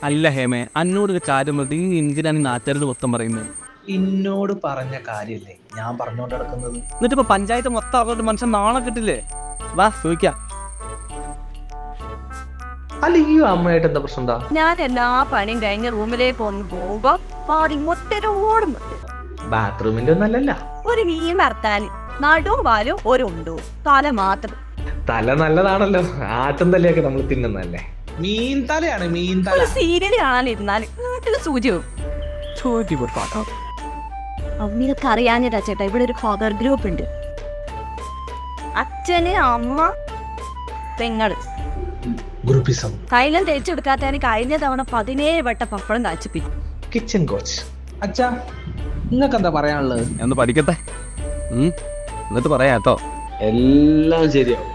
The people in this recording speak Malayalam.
അല്ല ഹേമേ, അന്നോടൊരു കാര്യം പറഞ്ഞിട്ട് ഈ എന്തിനാണ് നാട്ടുകാരുടെ മൊത്തം പറയുന്നത്? എന്നോട് പറഞ്ഞ കാര്യല്ലേ ഞാൻ പറഞ്ഞോണ്ട് നടക്കുന്നത്. എന്നിട്ടിപ്പോ പഞ്ചായത്ത് മൊത്തം അവരുടെ മനുഷ്യൻ നാളെ കിട്ടില്ലേ? വാ ചോദിക്കാം. അല്ല ഈ അമ്മയായിട്ട് എന്താ പ്രശ്നം? എന്താ? ഞാൻ എല്ലാ പണിയും കഴിഞ്ഞ് റൂമിലേക്ക് ഒന്ന് പോകുമ്പോ പാടി മൊത്തരോടും ബാത്റൂമിന്റെ ഒന്നല്ലല്ല. ഒരു മീൻ വറുത്താല് നടുവും വാലും ഒരുണ്ടു, തല മാത്രം. തല നല്ലതാണല്ലോ, ആട്ടും തലയൊക്കെ നമ്മൾ തിന്നുന്നല്ലേ. മീൻ തലയാണ് മീൻ തല. ഒരു സീരിയൽ കാണാനിരുന്നാല് വീട്ടില് സൂചിയും അമ്മയൊക്കെ അറിയാഞ്ഞിട്ടാ ചേട്ടാ, ഇവിടെ ഒരു ഫാദർ ഗ്രൂപ്പ് ഉണ്ട്. അച്ഛന്, അമ്മ, പെങ്ങള്. ഗ്രൂപ്പിസം. കൈലം തേച്ചു കൊടുക്കാത്തതിന് കഴിഞ്ഞ തവണ 17 വട്ടം പപ്പടം കാച്ചിപ്പിക്കും. Kitchen coach. അച്ഛാ നിങ്ങൾക്ക് എന്താ പറയാനുള്ളത്? ഞാൻ ഒന്ന് പഠിക്കട്ടെ, എന്നിട്ട് പറയാം കേട്ടോ. എല്ലാം ശരിയാവും.